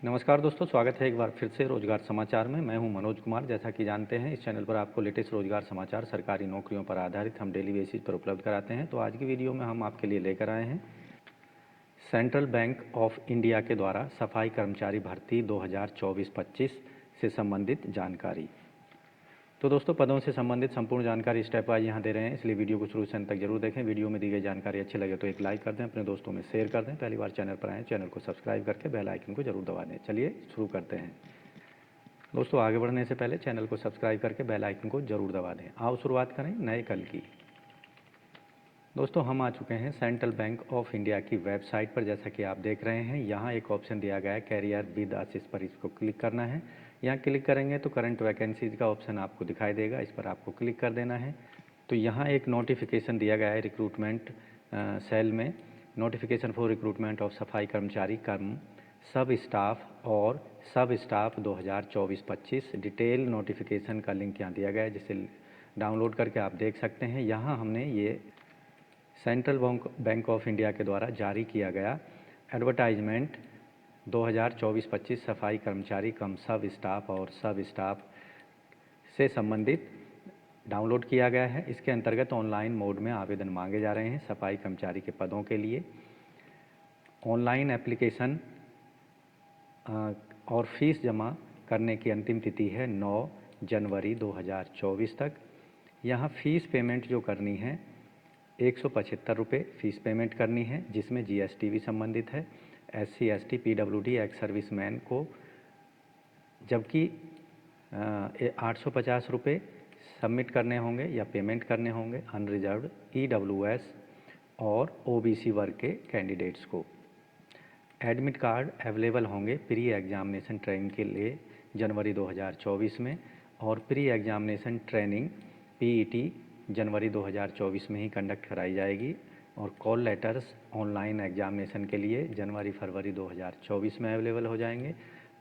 नमस्कार दोस्तों, स्वागत है एक बार फिर से रोजगार समाचार में। मैं हूं मनोज कुमार। जैसा कि जानते हैं, इस चैनल पर आपको लेटेस्ट रोजगार समाचार सरकारी नौकरियों पर आधारित हम डेली बेसिस पर उपलब्ध कराते हैं। तो आज की वीडियो में हम आपके लिए लेकर आए हैं सेंट्रल बैंक ऑफ इंडिया के द्वारा सफाई कर्मचारी भर्ती 2024-25 से संबंधित जानकारी। तो दोस्तों, पदों से संबंधित संपूर्ण जानकारी स्टेप वाइज यहाँ दे रहे हैं, इसलिए वीडियो को शुरू से अंत तक जरूर देखें। वीडियो में दी गई जानकारी अच्छी लगे तो एक लाइक कर दें, अपने दोस्तों में शेयर कर दें। पहली बार चैनल पर आएँ, चैनल को सब्सक्राइब करके बेल आइकन को जरूर दबा दें। चलिए शुरू करते हैं। दोस्तों, आगे बढ़ने से पहले चैनल को सब्सक्राइब करके बेल आइकन को जरूर दबा दें। आओ शुरुआत करें नए कल की। दोस्तों, हम आ चुके हैं सेंट्रल बैंक ऑफ इंडिया की वेबसाइट पर। जैसा कि आप देख रहे हैं, यहाँ एक ऑप्शन दिया गया है कैरियर विद अस, इस पर इसको क्लिक करना है। यहाँ क्लिक करेंगे तो करंट वैकेंसीज का ऑप्शन आपको दिखाई देगा, इस पर आपको क्लिक कर देना है। तो यहाँ एक नोटिफिकेशन दिया गया है रिक्रूटमेंट सेल में, नोटिफिकेशन फॉर रिक्रूटमेंट ऑफ सफाई कर्मचारी कम सब स्टाफ और सब स्टाफ 2024-25 डिटेल नोटिफिकेशन का लिंक यहाँ दिया गया है, जिसे डाउनलोड करके आप देख सकते हैं। यहाँ हमने ये सेंट्रल बैंक ऑफ इंडिया के द्वारा जारी किया गया एडवर्टाइजमेंट 2024-25 सफाई कर्मचारी कम सब स्टाफ और सब स्टाफ से संबंधित डाउनलोड किया गया है। इसके अंतर्गत ऑनलाइन मोड में आवेदन मांगे जा रहे हैं सफाई कर्मचारी के पदों के लिए। ऑनलाइन एप्लीकेशन और फीस जमा करने की अंतिम तिथि है 9 जनवरी 2024 तक। यहाँ फ़ीस पेमेंट जो करनी है 175 रुपये फ़ीस पेमेंट करनी है, जिसमें जीएसटी भी संबंधित है। SC ST PWD ex serviceman को, जबकि 850 रुपये सबमिट करने होंगे या पेमेंट करने होंगे अनरिजर्व्ड EWS और OBC वर्ग के कैंडिडेट्स को। एडमिट कार्ड अवेलेबल होंगे प्री एग्जामिनेशन ट्रेनिंग के लिए जनवरी 2024 में, और प्री एग्जामिनेशन ट्रेनिंग PET जनवरी 2024 में ही कंडक्ट कराई जाएगी। और कॉल लेटर्स ऑनलाइन एग्जामिनेशन के लिए जनवरी फरवरी 2024 में अवेलेबल हो जाएंगे।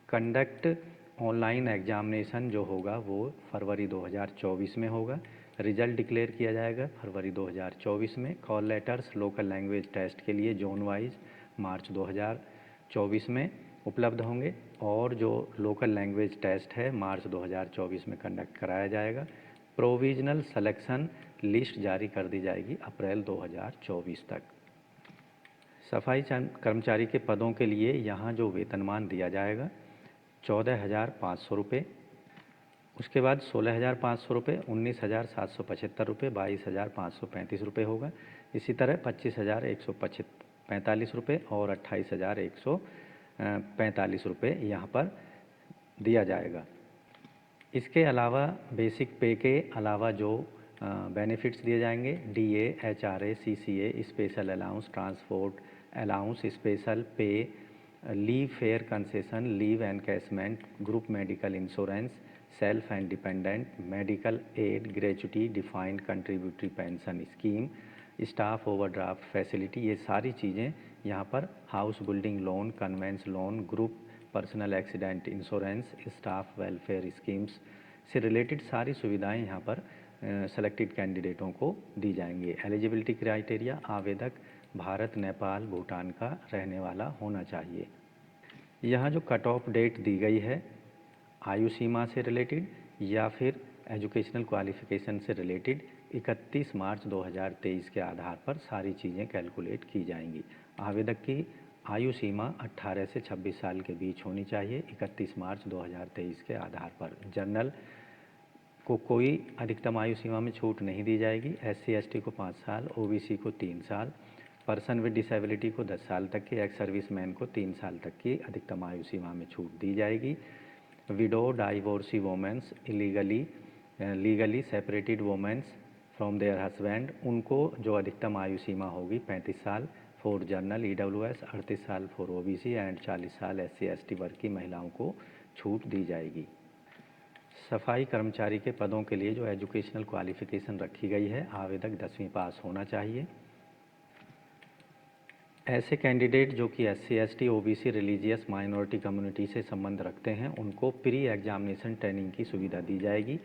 कंडक्ट ऑनलाइन एग्जामिनेशन जो होगा वो फरवरी 2024 में होगा। रिजल्ट डिक्लेयर किया जाएगा फरवरी 2024 में। Call letters local language test के लिए जोन वाइज मार्च 2024 में उपलब्ध होंगे, और जो लोकल लैंग्वेज टेस्ट है मार्च 2024 में कंडक्ट कराया जाएगा। प्रोविजनल सिलेक्शन लिस्ट जारी कर दी जाएगी अप्रैल 2024 तक। सफाई कर्मचारी के पदों के लिए यहाँ जो वेतनमान दिया जाएगा 14,500 रुपये, उसके बाद 16,500 रुपये, 19,775 रुपये, 22,535 रुपये होगा। इसी तरह 25,145 रुपये और 28,145 रुपये यहाँ पर दिया जाएगा। इसके अलावा बेसिक पे के अलावा जो बेनिफिट्स दिए जाएंगे DA, HRA, CCA, special allowance, transport allowance, special pay, leave fare concession, leave encashment, group medical insurance, self and dependent, medical aid, gratuity, defined contributory pension scheme, staff overdraft facility, ये सारी चीज़ें यहाँ पर, house building loan, conveyance loan, group personal accident insurance, staff welfare schemes से related सारी सुविधाएं यहाँ पर सेलेक्टेड कैंडिडेटों को दी जाएंगी। एलिजिबिलिटी क्राइटेरिया, आवेदक भारत, नेपाल, भूटान का रहने वाला होना चाहिए। यहाँ जो कट ऑफ डेट दी गई है आयु सीमा से रिलेटेड या फिर एजुकेशनल क्वालिफिकेशन से रिलेटेड 31 मार्च 2023 के आधार पर सारी चीज़ें कैलकुलेट की जाएंगी। आवेदक की आयु सीमा 18 से 26 साल के बीच होनी चाहिए 31 मार्च 2023 के आधार पर। जनरल को कोई अधिकतम आयु सीमा में छूट नहीं दी जाएगी। SC ST को 5 साल, OBC को 3 साल, पर्सन विद डिसेबिलिटी को 10 साल तक की, एक्स सर्विसमैन को 3 साल तक की अधिकतम आयु सीमा में छूट दी जाएगी। Widow, divorcee womens, legally separated womens from their husband, उनको जो अधिकतम आयु सीमा होगी 35 साल फॉर जनरल EWS, 38 साल फॉर OBC एंड 40 साल SC ST वर्ग की महिलाओं को छूट दी जाएगी। सफाई कर्मचारी के पदों के लिए जो एजुकेशनल क्वालिफिकेशन रखी गई है, आवेदक 10वीं पास होना चाहिए। ऐसे कैंडिडेट जो कि SC ST OBC religious minority community से संबंध रखते हैं, उनको प्री एग्जामिनेशन ट्रेनिंग की सुविधा दी जाएगी।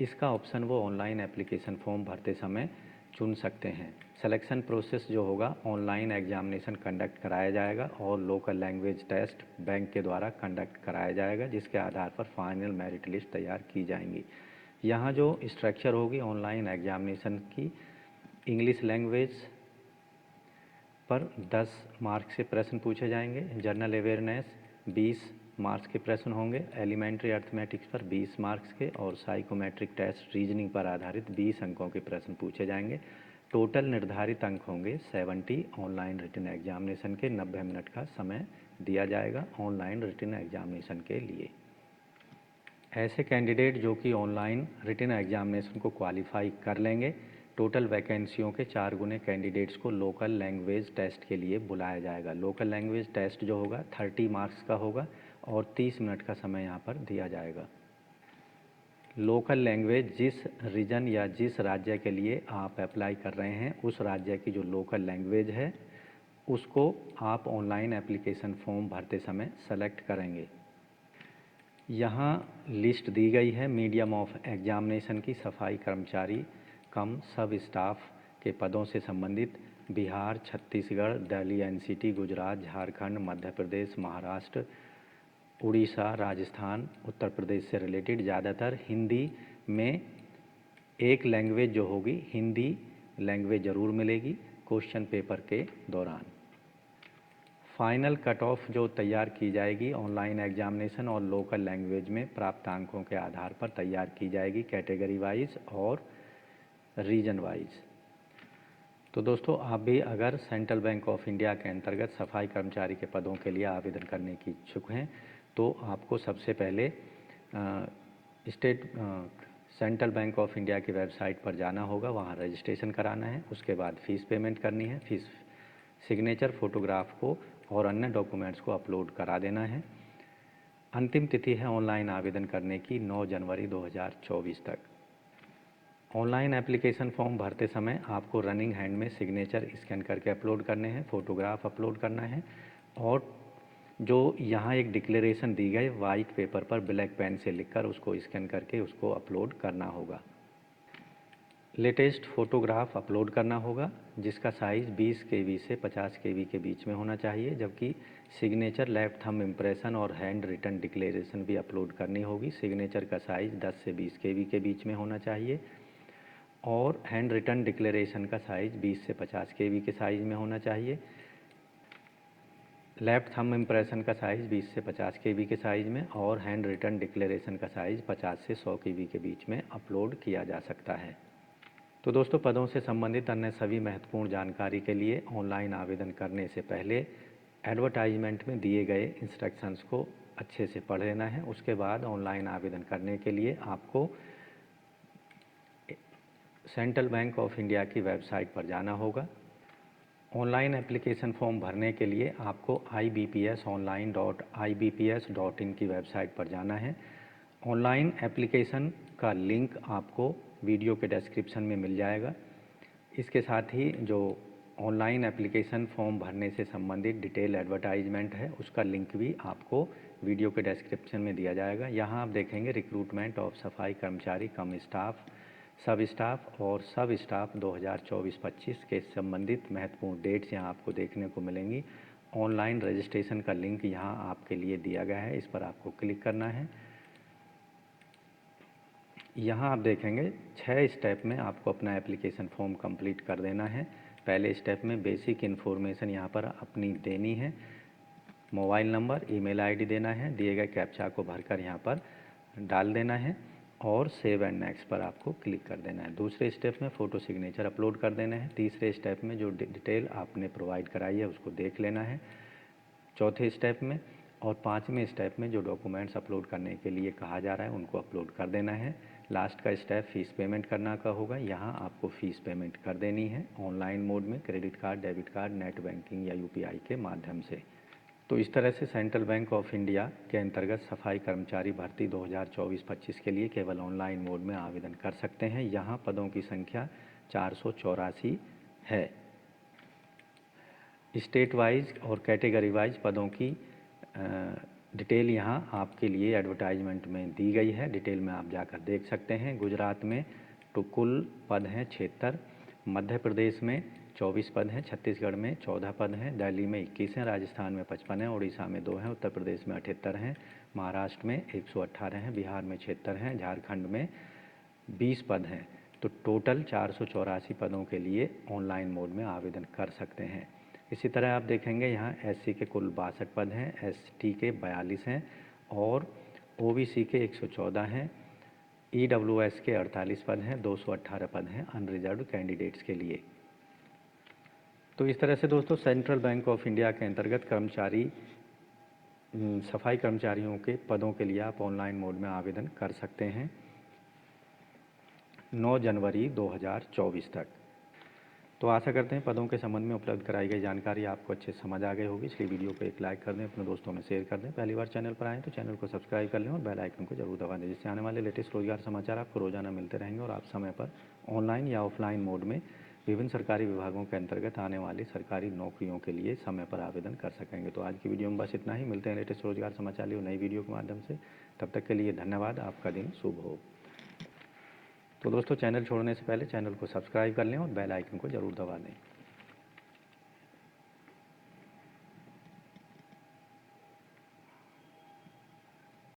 इसका ऑप्शन वो ऑनलाइन एप्लीकेशन फॉर्म भरते समय चुन सकते हैं। सिलेक्शन प्रोसेस जो होगा, ऑनलाइन एग्जामिनेशन कंडक्ट कराया जाएगा और लोकल लैंग्वेज टेस्ट बैंक के द्वारा कंडक्ट कराया जाएगा, जिसके आधार पर फाइनल मेरिट लिस्ट तैयार की जाएंगी। यहाँ जो स्ट्रक्चर होगी ऑनलाइन एग्जामिनेशन की, इंग्लिश लैंग्वेज पर 10 मार्क्स से प्रश्न पूछे जाएंगे, जनरल अवेयरनेस 20 मार्क्स के प्रश्न होंगे, एलिमेंट्री अर्थमेटिक्स पर 20 मार्क्स के और साइकोमेट्रिक टेस्ट रीजनिंग पर आधारित 20 अंकों के प्रश्न पूछे जाएंगे। टोटल निर्धारित अंक होंगे 70। ऑनलाइन रिटन एग्जामिनेशन के 90 मिनट का समय दिया जाएगा ऑनलाइन रिटन एग्जामिनेशन के लिए। ऐसे कैंडिडेट जो कि ऑनलाइन रिटन एग्जामिनेशन को क्वालिफाई कर लेंगे, टोटल वैकेंसियों के 4 गुने कैंडिडेट्स को लोकल लैंग्वेज टेस्ट के लिए बुलाया जाएगा। लोकल लैंग्वेज टेस्ट जो होगा 30 मार्क्स का होगा और 30 मिनट का समय यहाँ पर दिया जाएगा। लोकल लैंग्वेज जिस रीजन या जिस राज्य के लिए आप अप्लाई कर रहे हैं, उस राज्य की जो लोकल लैंग्वेज है उसको आप ऑनलाइन एप्लीकेशन फॉर्म भरते समय सेलेक्ट करेंगे। यहाँ लिस्ट दी गई है मीडियम ऑफ एग्जामिनेशन की। सफाई कर्मचारी कम सब स्टाफ के पदों से संबंधित बिहार, छत्तीसगढ़, दिल्ली एनसीटी, गुजरात, झारखंड, मध्य प्रदेश, महाराष्ट्र, उड़ीसा, राजस्थान, उत्तर प्रदेश से रिलेटेड ज़्यादातर हिंदी में एक लैंग्वेज जो होगी, हिंदी लैंग्वेज ज़रूर मिलेगी क्वेश्चन पेपर के दौरान। फाइनल कट ऑफ जो तैयार की जाएगी ऑनलाइन एग्जामिनेशन और लोकल लैंग्वेज में प्राप्त अंकों के आधार पर तैयार की जाएगी, कैटेगरी वाइज और रीजन वाइज। तो दोस्तों, आप भी अगर सेंट्रल बैंक ऑफ इंडिया के अंतर्गत सफाई कर्मचारी के पदों के लिए आवेदन करने की इच्छुक हैं, तो आपको सबसे पहले सेंट्रल बैंक ऑफ इंडिया की वेबसाइट पर जाना होगा, वहाँ रजिस्ट्रेशन कराना है। उसके बाद फ़ीस पेमेंट करनी है। फीस सिग्नेचर, फोटोग्राफ को और अन्य डॉक्यूमेंट्स को अपलोड करा देना है। अंतिम तिथि है ऑनलाइन आवेदन करने की 9 जनवरी 2024 तक। ऑनलाइन एप्लीकेशन फॉर्म भरते समय आपको रनिंग हैंड में सिग्नेचर स्कैन करके अपलोड करने हैं, फ़ोटोग्राफ अपलोड करना है और जो यहाँ एक डिक्लेरेशन दी गई वाइट पेपर पर ब्लैक पेन से लिखकर उसको स्कैन करके उसको अपलोड करना होगा। लेटेस्ट फ़ोटोग्राफ अपलोड करना होगा जिसका साइज़ 20 KB से 50 KB के बीच में होना चाहिए, जबकि सिग्नेचर, लेफ्ट थंब इम्प्रेशन और हैंड रिटन डिक्लेरेशन भी अपलोड करनी होगी। सिग्नेचर का साइज़ 10 से 20 KB के बीच में होना चाहिए और हैंड रिटन डिक्लेरेशन का साइज़ 20 से 50 KB के साइज़ में होना चाहिए। लेफ्ट थंब इम्प्रेशन का साइज़ 20 से 50 KB के साइज़ में और हैंड रिटन डिक्लेरेशन का साइज़ 50 से 100 KB के बीच में अपलोड किया जा सकता है। तो दोस्तों, पदों से संबंधित अन्य सभी महत्वपूर्ण जानकारी के लिए ऑनलाइन आवेदन करने से पहले एडवर्टाइजमेंट में दिए गए इंस्ट्रक्शंस को अच्छे से पढ़ लेना है। उसके बाद ऑनलाइन आवेदन करने के लिए आपको सेंट्रल बैंक ऑफ इंडिया की वेबसाइट पर जाना होगा। ऑनलाइन एप्लीकेशन फॉर्म भरने के लिए आपको ibpsonline.ibps.in की वेबसाइट पर जाना है। ऑनलाइन एप्लीकेशन का लिंक आपको वीडियो के डिस्क्रिप्शन में मिल जाएगा। इसके साथ ही जो ऑनलाइन एप्लीकेशन फॉर्म भरने से संबंधित डिटेल एडवर्टाइजमेंट है उसका लिंक भी आपको वीडियो के डिस्क्रिप्शन में दिया जाएगा। यहाँ आप देखेंगे रिक्रूटमेंट ऑफ सफाई कर्मचारी कम स्टाफ, सब स्टाफ और सब स्टाफ 2024-25 के संबंधित महत्वपूर्ण डेट्स यहाँ आपको देखने को मिलेंगी। ऑनलाइन रजिस्ट्रेशन का लिंक यहाँ आपके लिए दिया गया है, इस पर आपको क्लिक करना है। यहाँ आप देखेंगे 6 स्टेप में आपको अपना एप्लीकेशन फॉर्म कंप्लीट कर देना है। पहले स्टेप में बेसिक इन्फॉर्मेशन यहाँ पर अपनी देनी है, मोबाइल नंबर, ईमेल आईडी देना है, दिए गए कैप्चा को भरकर यहाँ पर डाल देना है और सेव एंड नेक्स्ट पर आपको क्लिक कर देना है। दूसरे स्टेप में फ़ोटो सिग्नेचर अपलोड कर देना है। तीसरे स्टेप में जो डिटेल आपने प्रोवाइड कराई है उसको देख लेना है। चौथे स्टेप में और पाँचवें स्टेप में जो डॉक्यूमेंट्स अपलोड करने के लिए कहा जा रहा है उनको अपलोड कर देना है। लास्ट का स्टेप फ़ीस पेमेंट करना का होगा। यहाँ आपको फ़ीस पेमेंट कर देनी है ऑनलाइन मोड में, credit card, debit card, net banking या UPI के माध्यम से। तो इस तरह से सेंट्रल बैंक ऑफ इंडिया के अंतर्गत सफाई कर्मचारी भर्ती 2024-25 के लिए केवल ऑनलाइन मोड में आवेदन कर सकते हैं। यहाँ पदों की संख्या 484 है। स्टेट वाइज और कैटेगरी वाइज पदों की डिटेल यहाँ आपके लिए एडवर्टाइजमेंट में दी गई है। डिटेल में आप जाकर देख सकते हैं। गुजरात में तो कुल पद हैं 76, मध्य प्रदेश में 24 पद हैं, छत्तीसगढ़ में 14 पद हैं, दिल्ली में 21 हैं, राजस्थान में 55 हैं, उड़ीसा में 2 हैं, उत्तर प्रदेश में 78 हैं, महाराष्ट्र में 118 हैं, बिहार में 76 हैं, झारखंड में 20 पद हैं। तो टोटल 484 पदों के लिए ऑनलाइन मोड में आवेदन कर सकते हैं। इसी तरह आप देखेंगे यहाँ एससी के कुल 62 पद हैं, एसटी के 42 हैं और ओबीसी के 114 हैं, ईडब्ल्यूएस के 48 पद हैं, 218 पद हैं अनरिजर्व्ड कैंडिडेट्स के लिए। तो इस तरह से दोस्तों सेंट्रल बैंक ऑफ इंडिया के अंतर्गत सफाई कर्मचारियों के पदों के लिए आप ऑनलाइन मोड में आवेदन कर सकते हैं 9 जनवरी 2024 तक। तो आशा करते हैं पदों के संबंध में उपलब्ध कराई गई जानकारी आपको अच्छे से समझ आ गई होगी, इसलिए वीडियो को एक लाइक कर दें, अपने दोस्तों में शेयर कर दें। पहली बार चैनल पर आएँ तो चैनल को सब्सक्राइब कर लें और बेल आइकन को जरूर दबा दें, जिससे आने वाले लेटेस्ट रोजगार समाचार आपको रोजाना मिलते रहेंगे और आप समय पर ऑनलाइन या ऑफलाइन मोड में विभिन्न सरकारी विभागों के अंतर्गत आने वाली सरकारी नौकरियों के लिए समय पर आवेदन कर सकेंगे। तो आज की वीडियो में बस इतना ही, मिलते हैं लेटेस्ट रोजगार समाचार लिए नई वीडियो के माध्यम से। तब तक के लिए धन्यवाद, आपका दिन शुभ हो। तो दोस्तों चैनल छोड़ने से पहले चैनल को सब्सक्राइब कर लें और बेल आइकन को जरूर दबा दें।